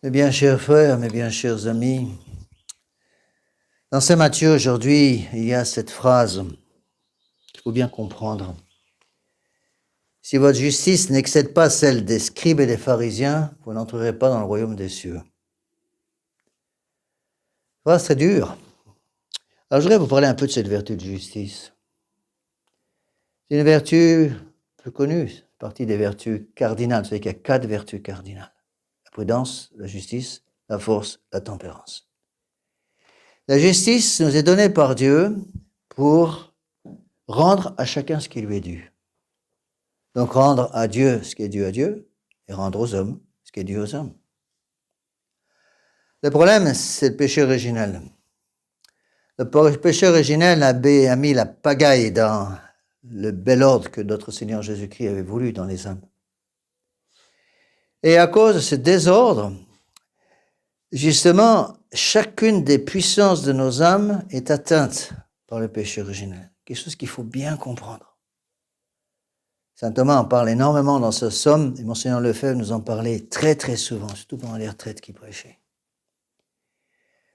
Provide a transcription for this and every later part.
Mes bien chers frères, mes bien chers amis, dans Saint Matthieu aujourd'hui, il y a cette phrase qu'il faut bien comprendre. Si votre justice n'excède pas celle des scribes et des pharisiens, vous n'entrerez pas dans le royaume des cieux. Phrase très dure. Alors je voudrais vous parler un peu de cette vertu de justice. C'est une vertu peu connue, c'est partie des vertus cardinales. Vous savez qu'il y a 4 vertus cardinales. La prudence, la justice, la force, la tempérance. La justice nous est donnée par Dieu pour rendre à chacun ce qui lui est dû. Donc rendre à Dieu ce qui est dû à Dieu et rendre aux hommes ce qui est dû aux hommes. Le problème, c'est le péché originel. Le péché originel a mis la pagaille dans le bel ordre que notre Seigneur Jésus-Christ avait voulu dans les hommes. Et à cause de ce désordre, justement, chacune des puissances de nos âmes est atteinte par le péché originel. Quelque chose qu'il faut bien comprendre. Saint Thomas en parle énormément dans ce psaume, et Monseigneur Lefebvre nous en parlait très très souvent, surtout pendant les retraites qu'il prêchait.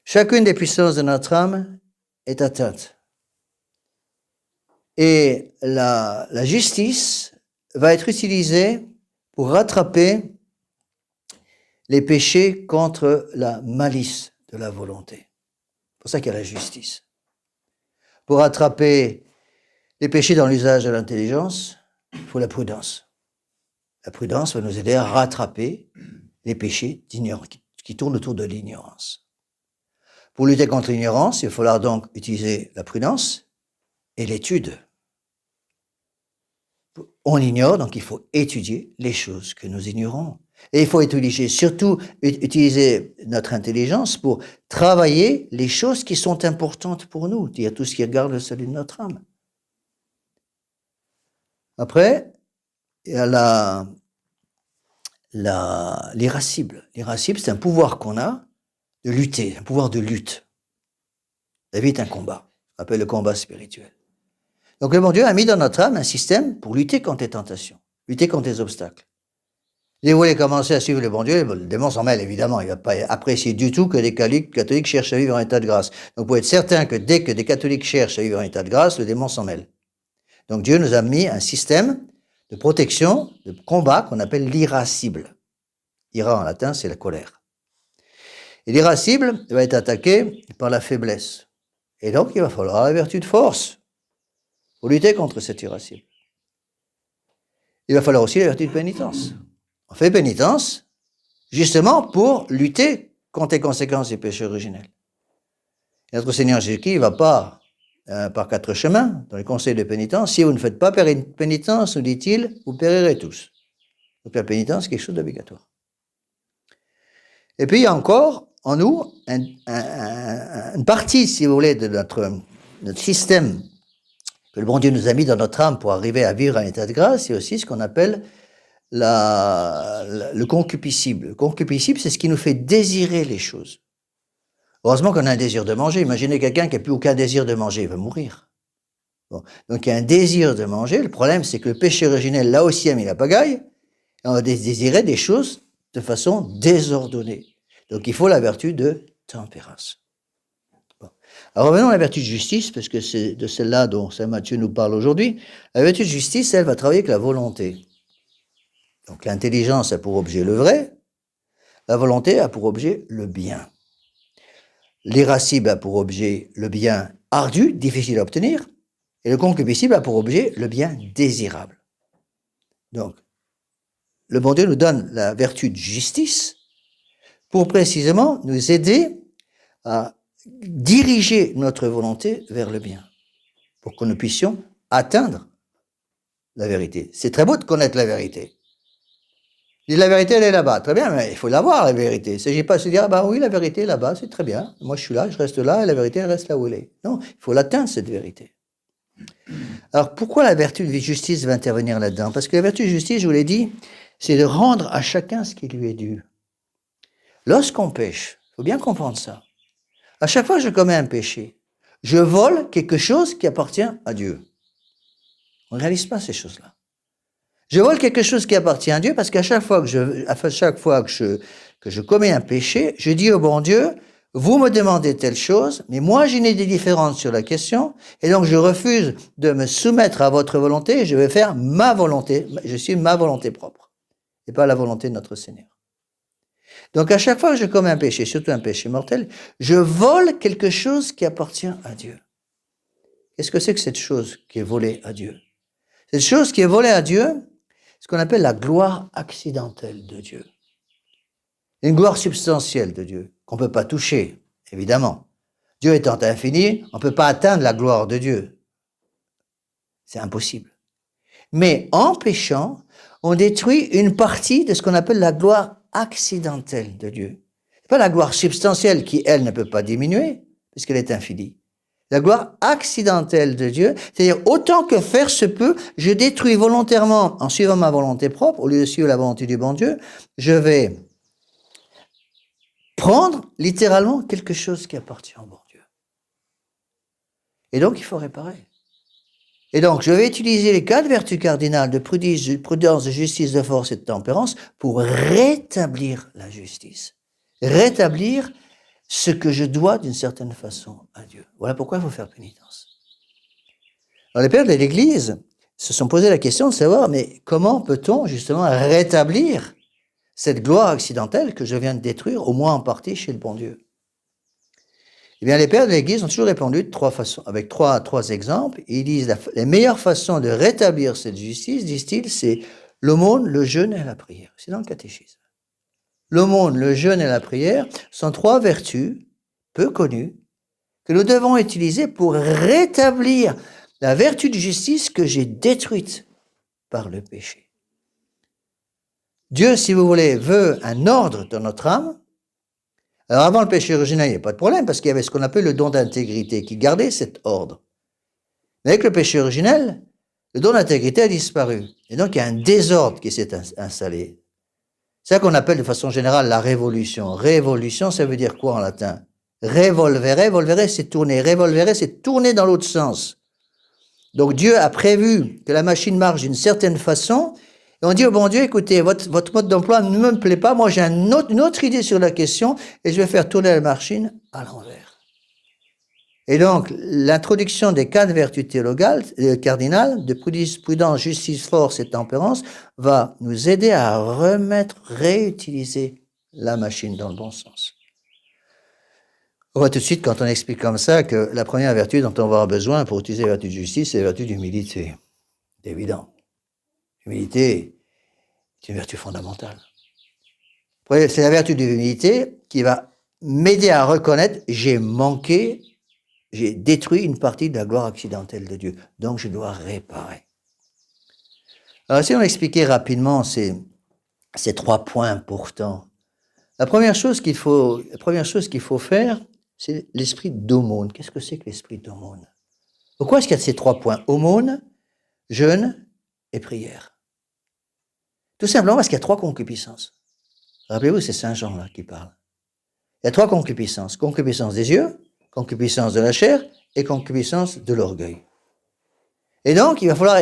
Chacune des puissances de notre âme est atteinte. Et la justice va être utilisée pour rattraper les péchés contre la malice de la volonté. C'est pour ça qu'il y a la justice. Pour rattraper les péchés dans l'usage de l'intelligence, il faut la prudence. La prudence va nous aider à rattraper les péchés qui tournent autour de l'ignorance. Pour lutter contre l'ignorance, il va falloir donc utiliser la prudence et l'étude. On ignore, donc il faut étudier les choses que nous ignorons. Et il faut surtout utiliser notre intelligence pour travailler les choses qui sont importantes pour nous, c'est-à-dire tout ce qui regarde le salut de notre âme. Après, il y a l'irascible. L'irascible, c'est un pouvoir qu'on a de lutter, un pouvoir de lutte. La vie est un combat, on appelle le combat spirituel. Donc le bon Dieu a mis dans notre âme un système pour lutter contre les tentations, lutter contre les obstacles. Si vous voulez commencer à suivre le bon Dieu, le démon s'en mêle évidemment, il ne va pas apprécier du tout que des catholiques cherchent à vivre en état de grâce. Donc vous pouvez être certain que dès que des catholiques cherchent à vivre en état de grâce, le démon s'en mêle. Donc Dieu nous a mis un système de protection, de combat qu'on appelle l'irascible. Ira en latin, c'est la colère. Et l'irascible va être attaqué par la faiblesse. Et donc il va falloir la vertu de force pour lutter contre cet irascible. Il va falloir aussi la vertu de pénitence. On fait pénitence justement pour lutter contre les conséquences du péché originel. Et notre Seigneur Jésus-Christ ne va pas par 4 chemins dans les conseils de pénitence. Si vous ne faites pas pénitence, nous dit-il, vous périrez tous. Donc la pénitence, c'est quelque chose d'obligatoire. Et puis il y a encore en nous une partie, si vous voulez, de notre système que le bon Dieu nous a mis dans notre âme pour arriver à vivre en état de grâce. C'est aussi ce qu'on appelle le concupiscible. Le concupiscible, c'est ce qui nous fait désirer les choses. Heureusement qu'on a un désir de manger. Imaginez quelqu'un qui n'a plus aucun désir de manger, il va mourir. Bon. Donc il y a un désir de manger. Le problème, c'est que le péché originel, là aussi, a mis la pagaille. Et on va désirer des choses de façon désordonnée. Donc il faut la vertu de tempérance. Bon. Alors revenons à la vertu de justice, parce que c'est de celle-là dont saint Matthieu nous parle aujourd'hui. La vertu de justice, elle va travailler avec la volonté. Donc l'intelligence a pour objet le vrai, la volonté a pour objet le bien. L'irascible a pour objet le bien ardu, difficile à obtenir, et le concupiscible a pour objet le bien désirable. Donc, le bon Dieu nous donne la vertu de justice pour précisément nous aider à diriger notre volonté vers le bien, pour que nous puissions atteindre la vérité. C'est très beau de connaître la vérité. La vérité, elle est là-bas. Très bien, mais il faut l'avoir, la vérité. Il ne s'agit pas de se dire, ah ben oui, la vérité est là-bas, c'est très bien. Moi, je suis là, je reste là, et la vérité, elle reste là où elle est. Non, il faut l'atteindre, cette vérité. Alors, pourquoi la vertu de justice va intervenir là-dedans? Parce que la vertu de justice, je vous l'ai dit, c'est de rendre à chacun ce qui lui est dû. Lorsqu'on pêche, il faut bien comprendre ça. À chaque fois que je commets un péché, je vole quelque chose qui appartient à Dieu. On ne réalise pas ces choses-là. Je vole quelque chose qui appartient à Dieu parce qu'à chaque fois que que je commets un péché, je dis au bon Dieu, vous me demandez telle chose, mais moi j'ai une idée différente sur la question, et donc je refuse de me soumettre à votre volonté, je vais faire ma volonté, je suis ma volonté propre, et pas la volonté de notre Seigneur. Donc à chaque fois que je commets un péché, surtout un péché mortel, je vole quelque chose qui appartient à Dieu. Qu'est-ce que c'est que cette chose qui est volée à Dieu? Cette chose qui est volée à Dieu, ce qu'on appelle la gloire accidentelle de Dieu. Une gloire substantielle de Dieu, qu'on ne peut pas toucher, évidemment. Dieu étant infini, on ne peut pas atteindre la gloire de Dieu. C'est impossible. Mais en péchant, on détruit une partie de ce qu'on appelle la gloire accidentelle de Dieu. Ce n'est pas la gloire substantielle qui, elle, ne peut pas diminuer, puisqu'elle est infinie. La gloire accidentelle de Dieu, c'est-à-dire autant que faire se peut, je détruis volontairement, en suivant ma volonté propre, au lieu de suivre la volonté du bon Dieu, je vais prendre littéralement quelque chose qui appartient au bon Dieu. Et donc, il faut réparer. Et donc, je vais utiliser les 4 vertus cardinales de prudence, de justice, de force et de tempérance pour rétablir la justice. Rétablir ce que je dois d'une certaine façon à Dieu. Voilà pourquoi il faut faire pénitence. Alors, les pères de l'Église se sont posé la question de savoir, mais comment peut-on justement rétablir cette gloire accidentelle que je viens de détruire, au moins en partie chez le bon Dieu? Eh bien, les pères de l'Église ont toujours répondu de 3 façons, avec trois exemples. Ils disent les meilleures façons de rétablir cette justice, disent-ils, c'est l'aumône, le jeûne et la prière. C'est dans le catéchisme. L'aumône, le jeûne et la prière sont 3 vertus peu connues que nous devons utiliser pour rétablir la vertu de justice que j'ai détruite par le péché. Dieu, si vous voulez, veut un ordre dans notre âme. Alors avant le péché originel, il n'y avait pas de problème parce qu'il y avait ce qu'on appelle le don d'intégrité qui gardait cet ordre. Mais avec le péché originel, le don d'intégrité a disparu. Et donc il y a un désordre qui s'est installé. C'est ça qu'on appelle de façon générale la révolution. Révolution, ça veut dire quoi en latin? Revolvere, volvere, c'est tourner. Revolvere, c'est tourner dans l'autre sens. Donc Dieu a prévu que la machine marche d'une certaine façon. Et on dit au bon Dieu, écoutez, votre mode d'emploi ne me plaît pas, moi j'ai une autre idée sur la question et je vais faire tourner la machine à l'envers. Et donc, l'introduction des 4 vertus théologales, cardinales, de prudence, justice, force et tempérance, va nous aider à réutiliser la machine dans le bon sens. On voit tout de suite, quand on explique comme ça, que la première vertu dont on va avoir besoin pour utiliser la vertu de justice, c'est la vertu d'humilité. C'est évident. L'humilité est une vertu fondamentale. C'est la vertu de l'humilité qui va m'aider à reconnaître j'ai manqué, j'ai détruit une partie de la gloire accidentelle de Dieu. Donc je dois réparer. Alors si on expliquait rapidement ces 3 points importants, la première chose qu'il faut faire, c'est l'esprit d'aumône. Qu'est-ce que c'est que l'esprit d'aumône? Pourquoi est-ce qu'il y a ces 3 points? Aumône, jeûne et prière. Tout simplement parce qu'il y a 3 concupiscences. Rappelez-vous, c'est Saint Jean là qui parle. Il y a 3 concupiscences. Concupiscence des yeux, concupiscence de la chair et concupiscence de l'orgueil. Et donc, il va falloir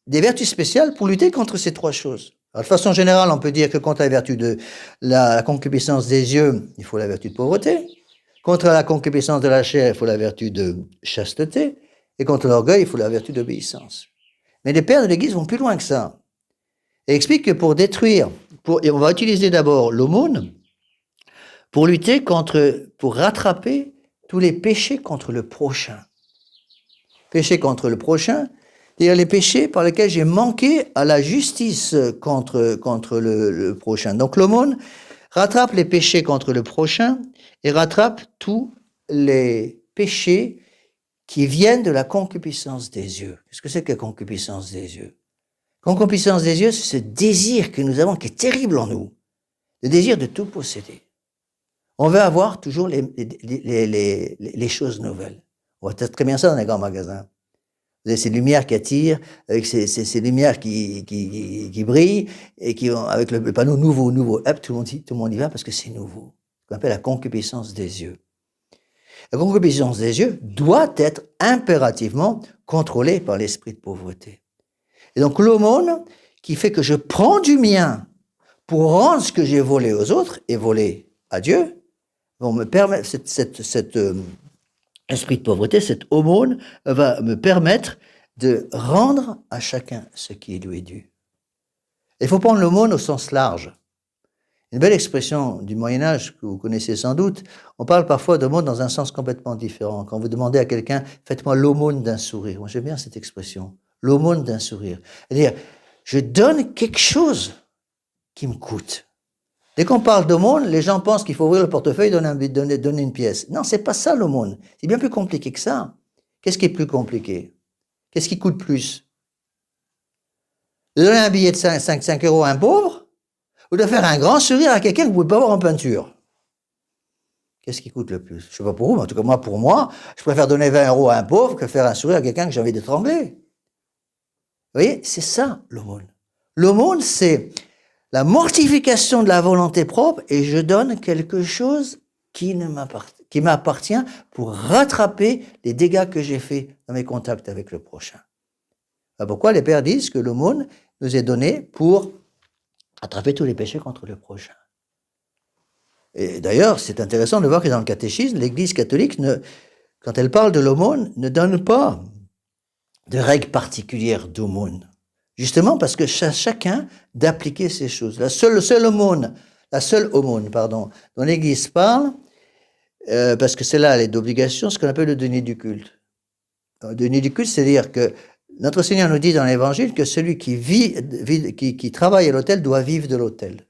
des vertus spéciales pour lutter contre ces 3 choses. Alors, de façon générale, on peut dire que contre la vertu de la concupiscence des yeux, il faut la vertu de pauvreté. Contre la concupiscence de la chair, il faut la vertu de chasteté. Et contre l'orgueil, il faut la vertu d'obéissance. Mais les pères de l'Église vont plus loin que ça. Et explique que pour détruire, et on va utiliser d'abord l'aumône pour lutter pour rattraper tous les péchés contre le prochain. Péchés contre le prochain, c'est-à-dire les péchés par lesquels j'ai manqué à la justice contre le prochain. Donc l'aumône rattrape les péchés contre le prochain et rattrape tous les péchés qui viennent de la concupiscence des yeux. Qu'est-ce que c'est que la concupiscence des yeux? Concupiscence des yeux, c'est ce désir que nous avons, qui est terrible en nous, le désir de tout posséder. On veut avoir toujours les choses nouvelles. On voit très bien ça dans les grands magasins. Vous avez ces lumières qui attirent, avec ces lumières qui brillent, et avec le panneau nouveau. Hop, tout le monde y va parce que c'est nouveau. Ce qu'on appelle la concupiscence des yeux. La concupiscence des yeux doit être impérativement contrôlée par l'esprit de pauvreté. Et donc l'aumône qui fait que je prends du mien pour rendre ce que j'ai volé aux autres et volé à Dieu, vont me permettre, cet esprit de pauvreté, cette aumône va me permettre de rendre à chacun ce qui lui est dû. Il faut prendre l'aumône au sens large. Une belle expression du Moyen-Âge que vous connaissez sans doute, on parle parfois d'aumône dans un sens complètement différent. Quand vous demandez à quelqu'un, faites-moi l'aumône d'un sourire. Moi, j'aime bien cette expression, l'aumône d'un sourire. C'est-à-dire, je donne quelque chose qui me coûte. Dès qu'on parle d'aumône, les gens pensent qu'il faut ouvrir le portefeuille et donner une pièce. Non, c'est pas ça l'aumône. C'est bien plus compliqué que ça. Qu'est-ce qui est plus compliqué? Qu'est-ce qui coûte plus? De donner un billet de 5 euros à un pauvre ou de faire un grand sourire à quelqu'un que vous ne pouvez pas voir en peinture? Qu'est-ce qui coûte le plus? Je ne sais pas pour vous, mais en tout cas, pour moi, je préfère donner 20 euros à un pauvre que faire un sourire à quelqu'un que j'ai envie d'étrangler. Vous voyez, c'est ça l'aumône. L'aumône, c'est la mortification de la volonté propre et je donne quelque chose qui m'appartient pour rattraper les dégâts que j'ai faits dans mes contacts avec le prochain. C'est pourquoi les pères disent que l'aumône nous est donné pour attraper tous les péchés contre le prochain. Et d'ailleurs, c'est intéressant de voir que dans le catéchisme, l'Église catholique, quand elle parle de l'aumône, ne donne pas de règles particulières d'aumône. Justement parce que chacun d'appliquer ces choses. La seule aumône, dont l'Église parle, parce que celle-là, elle est d'obligation, ce qu'on appelle le denier du culte. Le denier du culte, c'est-à-dire que notre Seigneur nous dit dans l'Évangile que celui qui travaille à l'autel doit vivre de l'autel.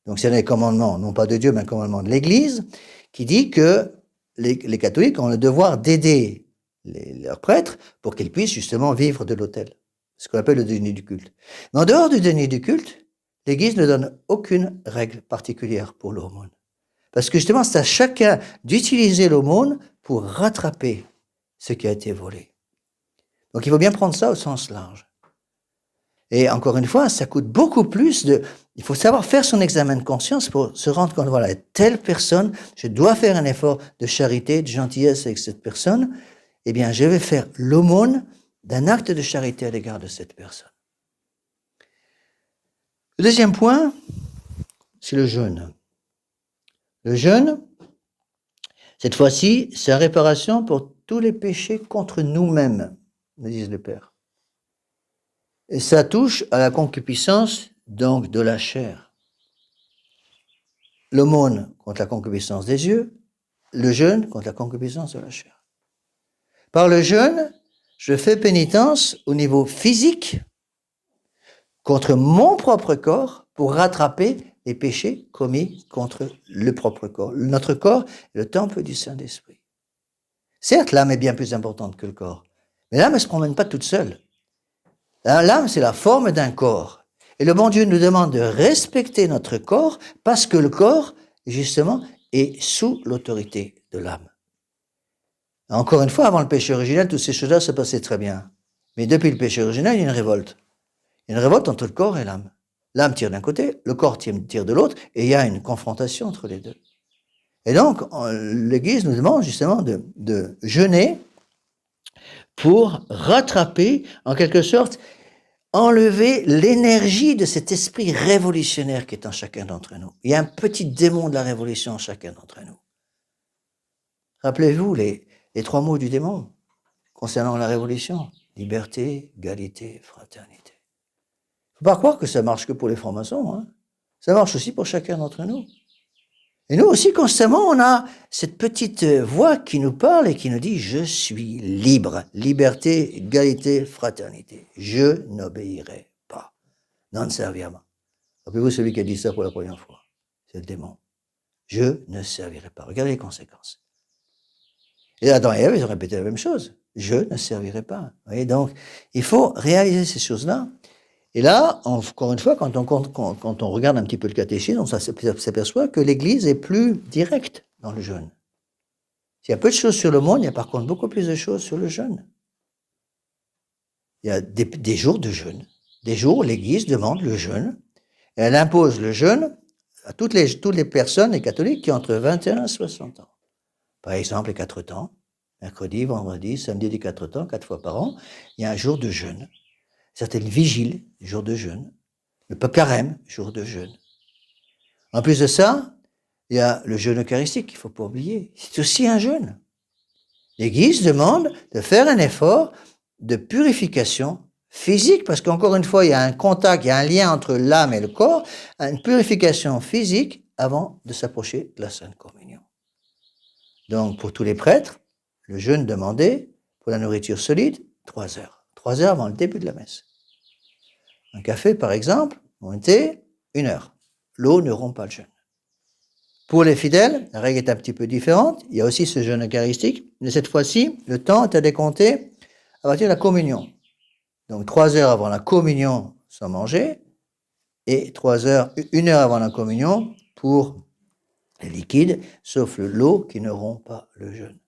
Donc c'est un commandement, non pas de Dieu, mais un commandement de l'Église, qui dit que les catholiques ont le devoir d'aider leurs prêtres pour qu'ils puissent justement vivre de l'autel. Ce qu'on appelle le denier du culte. Mais en dehors du denier du culte, l'Église ne donne aucune règle particulière pour l'aumône. Parce que justement, c'est à chacun d'utiliser l'aumône pour rattraper ce qui a été volé. Donc il faut bien prendre ça au sens large. Et encore une fois, ça coûte beaucoup plus il faut savoir faire son examen de conscience pour se rendre compte, voilà, telle personne, je dois faire un effort de charité, de gentillesse avec cette personne, eh bien, je vais faire l'aumône d'un acte de charité à l'égard de cette personne. Le deuxième point, c'est le jeûne. Le jeûne, cette fois-ci, c'est la réparation pour tous les péchés contre nous-mêmes, me disent les pères. Et ça touche à la concupiscence, donc, de la chair. L'aumône contre la concupiscence des yeux, le jeûne contre la concupiscence de la chair. Par le jeûne, je fais pénitence au niveau physique contre mon propre corps pour rattraper les péchés commis contre le propre corps. Notre corps est le temple du Saint-Esprit. Certes, l'âme est bien plus importante que le corps, mais l'âme ne se promène pas toute seule. L'âme, c'est la forme d'un corps. Et le bon Dieu nous demande de respecter notre corps parce que le corps, justement, est sous l'autorité de l'âme. Encore une fois, avant le péché originel, toutes ces choses-là se passaient très bien. Mais depuis le péché originel, il y a une révolte. Il y a une révolte entre le corps et l'âme. L'âme tire d'un côté, le corps tire de l'autre, et il y a une confrontation entre les deux. Et donc, l'Église nous demande justement de jeûner pour rattraper, en quelque sorte, enlever l'énergie de cet esprit révolutionnaire qui est en chacun d'entre nous. Il y a un petit démon de la révolution en chacun d'entre nous. Rappelez-vous les 3 mots du démon concernant la révolution. Liberté, égalité, fraternité. Il ne faut pas croire que ça marche que pour les francs-maçons. Hein. Ça marche aussi pour chacun d'entre nous. Et nous aussi, constamment, on a cette petite voix qui nous parle et qui nous dit « Je suis libre. Liberté, égalité, fraternité. Je n'obéirai pas. Non serviamo. » Rappelez-vous celui qui a dit ça pour la première fois. C'est le démon. Je ne servirai pas. Regardez les conséquences. Et Adam et Ève, ils ont répété la même chose. Je ne servirai pas. Vous voyez, donc, il faut réaliser ces choses-là. Et là, encore une fois, quand on regarde un petit peu le catéchisme, on s'aperçoit que l'Église est plus directe dans le jeûne. Il y a peu de choses sur le monde, il y a par contre beaucoup plus de choses sur le jeûne. Il y a des jours de jeûne. Des jours où l'Église demande le jeûne. Et elle impose le jeûne à toutes les personnes, les catholiques, qui ont entre 21 et 60 ans. Par exemple, les 4 temps, mercredi, vendredi, samedi des 4 temps, 4 fois par an, il y a un jour de jeûne. Certaines vigiles, jour de jeûne. Le carême, jour de jeûne. En plus de ça, il y a le jeûne eucharistique qu'il ne faut pas oublier. C'est aussi un jeûne. L'Église demande de faire un effort de purification physique, parce qu'encore une fois, il y a un contact, il y a un lien entre l'âme et le corps, une purification physique avant de s'approcher de la Sainte Communion. Donc, pour tous les prêtres, le jeûne demandé pour la nourriture solide, 3 heures. 3 heures avant le début de la messe. Un café, par exemple, ou un thé, 1 heure. L'eau ne rompt pas le jeûne. Pour les fidèles, la règle est un petit peu différente. Il y a aussi ce jeûne eucharistique, mais cette fois-ci, le temps est à décompter à partir de la communion. Donc 3 heures avant la communion sans manger, et 3 heures, 1 heure avant la communion pour les liquides, sauf l'eau qui ne rompt pas le jeûne.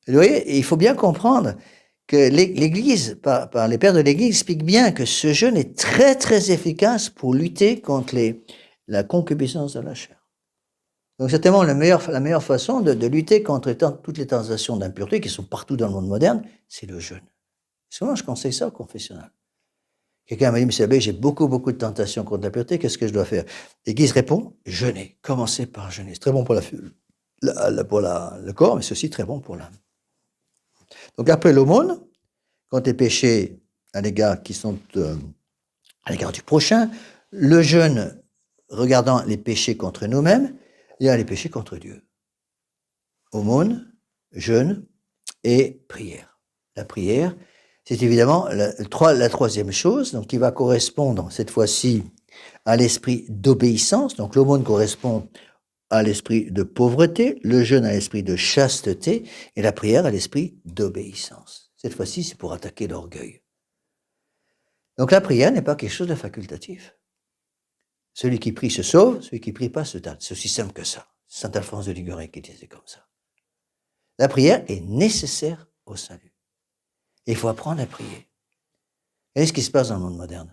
Et vous voyez, il faut bien comprendre que l'Église, par les pères de l'Église, expliquent bien que ce jeûne est très très efficace pour lutter contre la concupiscence de la chair. Donc certainement la meilleure façon de lutter contre toutes les tentations d'impureté qui sont partout dans le monde moderne, c'est le jeûne. Souvent je conseille ça au confessionnal. Quelqu'un m'a dit, monsieur l'abbé, j'ai beaucoup de tentations contre l'impureté, qu'est-ce que je dois faire? L'Église répond, jeûner, commencez par jeûner. C'est très bon pour le corps, mais c'est aussi très bon pour l'âme. Donc après l'aumône, quand les péchés à l'égard à l'égard du prochain, le jeûne regardant les péchés contre nous-mêmes, il y a les péchés contre Dieu. Aumône, jeûne et prière. La prière, c'est évidemment la troisième chose, donc qui va correspondre cette fois-ci à l'esprit d'obéissance. Donc l'aumône correspond à l'esprit de pauvreté, le jeûne à l'esprit de chasteté et la prière à l'esprit d'obéissance. Cette fois-ci, c'est pour attaquer l'orgueil. Donc la prière n'est pas quelque chose de facultatif. Celui qui prie se sauve, celui qui ne prie pas se tarde. C'est aussi simple que ça. Saint Alphonse de Liguori qui disait comme ça. La prière est nécessaire au salut. Et il faut apprendre à prier. Et ce qui se passe dans le monde moderne.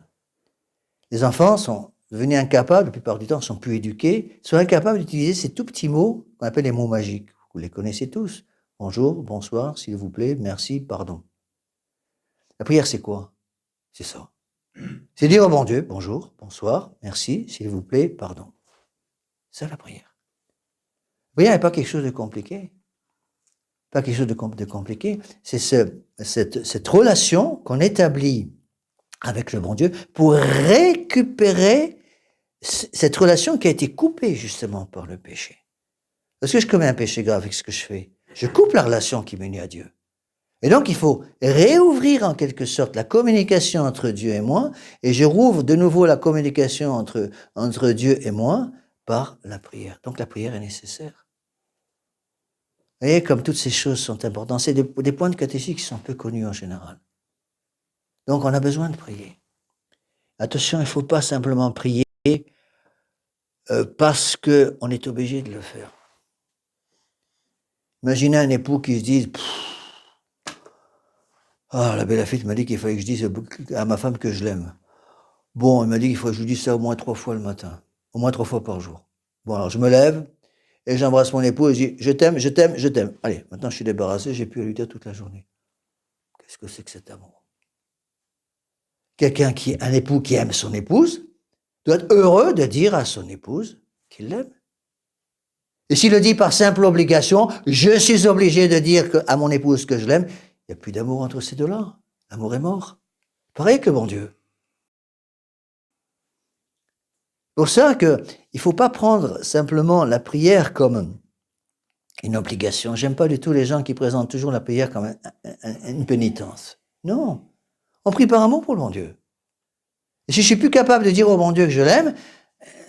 Les enfants sont devenus incapables, la plupart du temps, sont plus éduqués, sont incapables d'utiliser ces tout petits mots qu'on appelle les mots magiques. Vous les connaissez tous. Bonjour, bonsoir, s'il vous plaît, merci, pardon. La prière, c'est quoi? C'est ça. C'est dire au bon Dieu, bonjour, bonsoir, merci, s'il vous plaît, pardon. C'est la prière. La prière n'est pas quelque chose de compliqué. Pas quelque chose de compliqué. C'est cette relation qu'on établit avec le bon Dieu pour récupérer cette relation qui a été coupée justement par le péché. Parce que je commets un péché grave avec ce que je fais, je coupe la relation qui m'unit à Dieu. Et donc, il faut réouvrir en quelque sorte la communication entre Dieu et moi, et je rouvre de nouveau la communication entre Dieu et moi par la prière. Donc, la prière est nécessaire. Vous voyez, comme toutes ces choses sont importantes, c'est des points de catéchisme qui sont peu connus en général. Donc, on a besoin de prier. Attention, il ne faut pas simplement prier parce qu'on est obligé de le faire. Imaginez un époux qui se dise... Ah, la belle Lafitte m'a dit qu'il fallait que je dise à ma femme que je l'aime. Bon, il m'a dit qu'il faut que je lui dise ça au moins 3 fois le matin. Au moins 3 fois par jour. Bon, alors je me lève et j'embrasse mon époux et je dis « Je t'aime, je t'aime, je t'aime ». Allez, maintenant je suis débarrassé, j'ai plus à lui dire toute la journée. Qu'est-ce que c'est que cet amour? Un époux qui aime son épouse, doit être heureux de dire à son épouse qu'il l'aime. Et s'il le dit par simple obligation, je suis obligé de dire à mon épouse que je l'aime, il n'y a plus d'amour entre ces deux-là. L'amour est mort. Pareil que bon Dieu. Pour ça qu'il ne faut pas prendre simplement la prière comme une obligation. J'aime pas du tout les gens qui présentent toujours la prière comme une pénitence. Non. On prie par amour pour le bon Dieu. Et si je suis plus capable de dire au bon Dieu que je l'aime,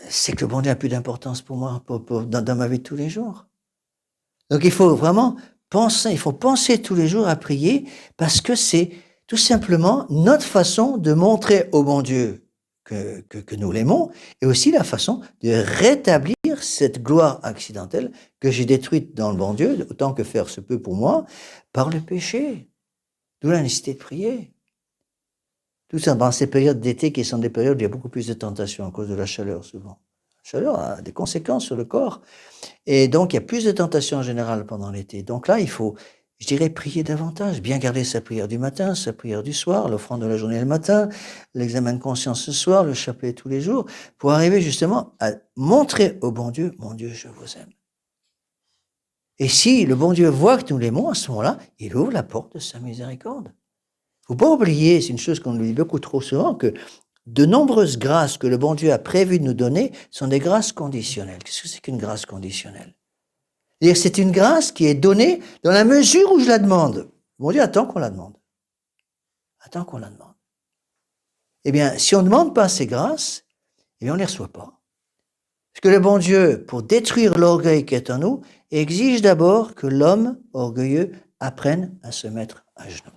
c'est que le bon Dieu n'a plus d'importance pour moi dans ma vie de tous les jours. Donc il faut vraiment penser tous les jours à prier parce que c'est tout simplement notre façon de montrer au bon Dieu que nous l'aimons et aussi la façon de rétablir cette gloire accidentelle que j'ai détruite dans le bon Dieu, autant que faire se peut pour moi, par le péché. D'où la nécessité de prier. Tout ça dans ces périodes d'été qui sont des périodes où il y a beaucoup plus de tentations à cause de la chaleur souvent. La chaleur a des conséquences sur le corps. Et donc, il y a plus de tentations en général pendant l'été. Donc là, il faut Je dirais prier davantage, bien garder sa prière du matin, sa prière du soir, l'offrande de la journée le matin, l'examen de conscience le soir, le chapelet tous les jours, pour arriver justement à montrer au bon Dieu, mon Dieu, je vous aime. Et si le bon Dieu voit que nous l'aimons, à ce moment-là, il ouvre la porte de sa miséricorde. Il ne faut pas oublier, c'est une chose qu'on oublie beaucoup trop souvent, que de nombreuses grâces que le bon Dieu a prévu de nous donner sont des grâces conditionnelles. Qu'est-ce que c'est qu'une grâce conditionnelle? C'est-à-dire, c'est une grâce qui est donnée dans la mesure où je la demande. Bon Dieu attend qu'on la demande. Attend qu'on la demande. Eh bien, si on ne demande pas ces grâces, eh bien, on ne les reçoit pas. Parce que le bon Dieu, pour détruire l'orgueil qui est en nous, exige d'abord que l'homme orgueilleux apprenne à se mettre à genoux.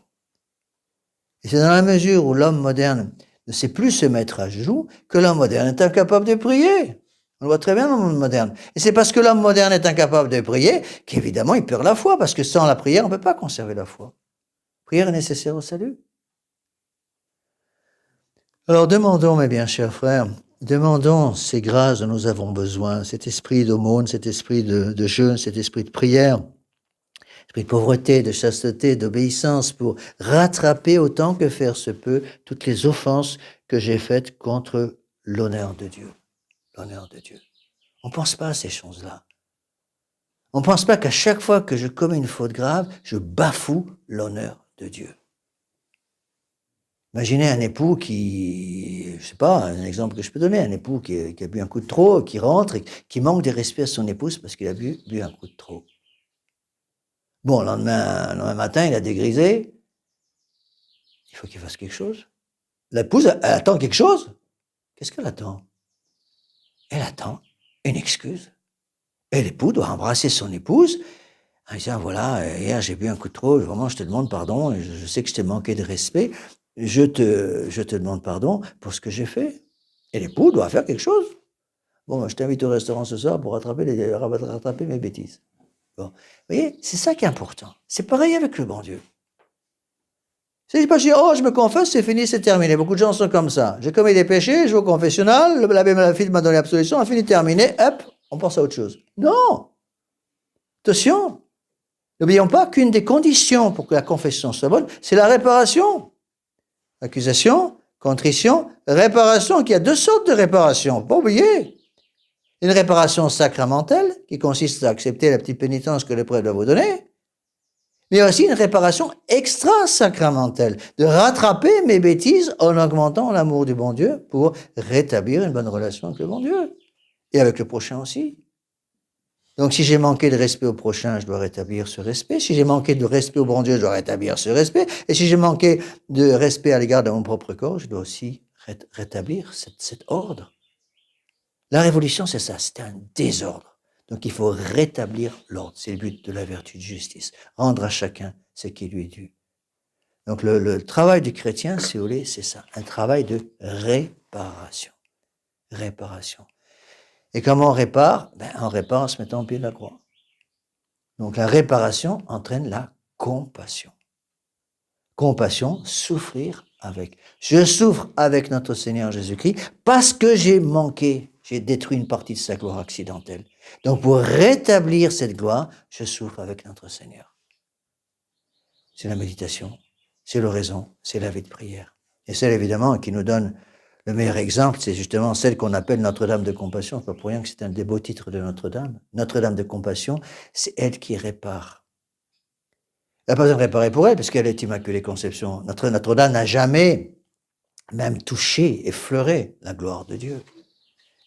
Et c'est dans la mesure où l'homme moderne ne sait plus se mettre à genoux que l'homme moderne est incapable de prier. On le voit très bien dans le monde moderne. Et c'est parce que l'homme moderne est incapable de prier qu'évidemment il perd la foi, parce que sans la prière, on ne peut pas conserver la foi. La prière est nécessaire au salut. Alors demandons, mes bien chers frères, demandons ces grâces dont nous avons besoin, cet esprit d'aumône, cet esprit de jeûne, cet esprit de prière, esprit de pauvreté, de chasteté, d'obéissance, pour rattraper autant que faire se peut toutes les offenses que j'ai faites contre l'honneur de Dieu. L'honneur de Dieu. On ne pense pas à ces choses-là. On ne pense pas qu'à chaque fois que je commets une faute grave, je bafoue l'honneur de Dieu. Imaginez un époux qui, je ne sais pas, un exemple que je peux donner, un époux qui a bu un coup de trop, qui rentre et qui manque de respect à son épouse parce qu'il a bu un coup de trop. Bon, le lendemain matin, il a dégrisé. Il faut qu'il fasse quelque chose. L'épouse, elle attend quelque chose. Qu'est-ce qu'elle attend? Elle attend une excuse. Et l'époux doit embrasser son épouse en disant, voilà, hier j'ai bu un coup de trop, vraiment je te demande pardon, je sais que je t'ai manqué de respect, je te demande pardon pour ce que j'ai fait. Et l'époux doit faire quelque chose. Bon, je t'invite au restaurant ce soir pour rattraper mes bêtises. Bon. Vous voyez, c'est ça qui est important. C'est pareil avec le bon Dieu. C'est pas dire, oh, je me confesse, c'est fini, c'est terminé. Beaucoup de gens sont comme ça. J'ai commis des péchés, je vais au confessionnal, l'abbé Malafide m'a donné l'absolution, a fini, terminé, hop, on pense à autre chose. Non! Attention! N'oublions pas qu'une des conditions pour que la confession soit bonne, c'est la réparation. Accusation, contrition, réparation, qu'il y a deux sortes de réparation. Pas oublier. Une réparation sacramentelle, qui consiste à accepter la petite pénitence que le prêtre doit vous donner, mais aussi une réparation extra-sacramentelle, de rattraper mes bêtises en augmentant l'amour du bon Dieu pour rétablir une bonne relation avec le bon Dieu. Et avec le prochain aussi. Donc, si j'ai manqué de respect au prochain, je dois rétablir ce respect. Si j'ai manqué de respect au bon Dieu, je dois rétablir ce respect. Et si j'ai manqué de respect à l'égard de mon propre corps, je dois aussi rétablir cet ordre. La révolution, c'est ça, c'est un désordre. Donc, il faut rétablir l'ordre. C'est le but de la vertu de justice. Rendre à chacun ce qui lui est dû. Donc, le travail du chrétien, si vous voulez, c'est ça. Un travail de réparation. Réparation. Et comment on répare? On répare en se mettant au pied de la croix. Donc la réparation entraîne la compassion. Compassion, souffrir avec. Je souffre avec notre Seigneur Jésus-Christ parce que j'ai manqué, j'ai détruit une partie de sa gloire accidentelle. Donc pour rétablir cette gloire, je souffre avec notre Seigneur. C'est la méditation, c'est l'oraison, c'est la vie de prière. Et celle évidemment qui nous donne le meilleur exemple, c'est justement celle qu'on appelle Notre-Dame de Compassion. C'est pas pour rien que c'est un des beaux titres de Notre-Dame. Notre-Dame de Compassion, c'est elle qui répare. Elle n'a pas besoin de réparer pour elle, parce qu'elle est Immaculée Conception. Notre-Dame n'a jamais même touché, effleuré la gloire de Dieu.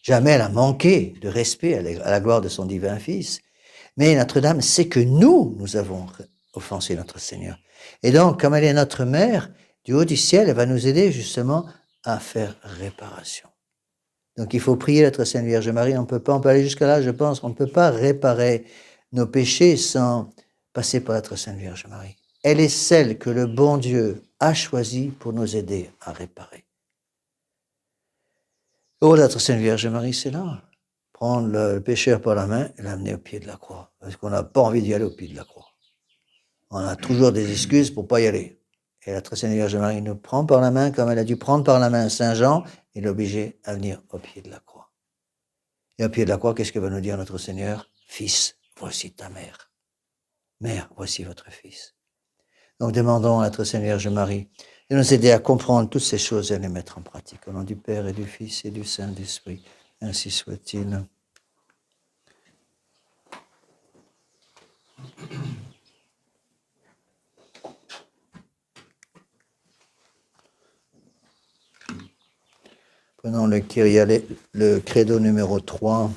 Jamais elle a manqué de respect à la gloire de son divin Fils. Mais Notre-Dame sait que nous avons offensé notre Seigneur. Et donc, comme elle est notre mère, du haut du ciel, elle va nous aider justement à faire réparation. Donc il faut prier notre Sainte Vierge Marie. On peut aller jusqu'à là, je pense. On ne peut pas réparer nos péchés sans passer par notre Sainte Vierge Marie. Elle est celle que le bon Dieu a choisie pour nous aider à réparer. Oh, notre Sainte Vierge Marie, c'est là. Prendre le pécheur par la main et l'amener au pied de la croix. Parce qu'on n'a pas envie d'y aller au pied de la croix. On a toujours des excuses pour ne pas y aller. Et la très Sainte Vierge Marie nous prend par la main comme elle a dû prendre par la main Saint Jean et l'obliger à venir au pied de la croix. Et au pied de la croix, qu'est-ce que va nous dire notre Seigneur? Fils, voici ta mère. Mère, voici votre Fils. Donc demandons à notre Seigneur Vierge Marie de nous aider à comprendre toutes ces choses et à les mettre en pratique. Au nom du Père et du Fils et du Saint-Esprit, ainsi soit-il. Prenons le credo numéro 3.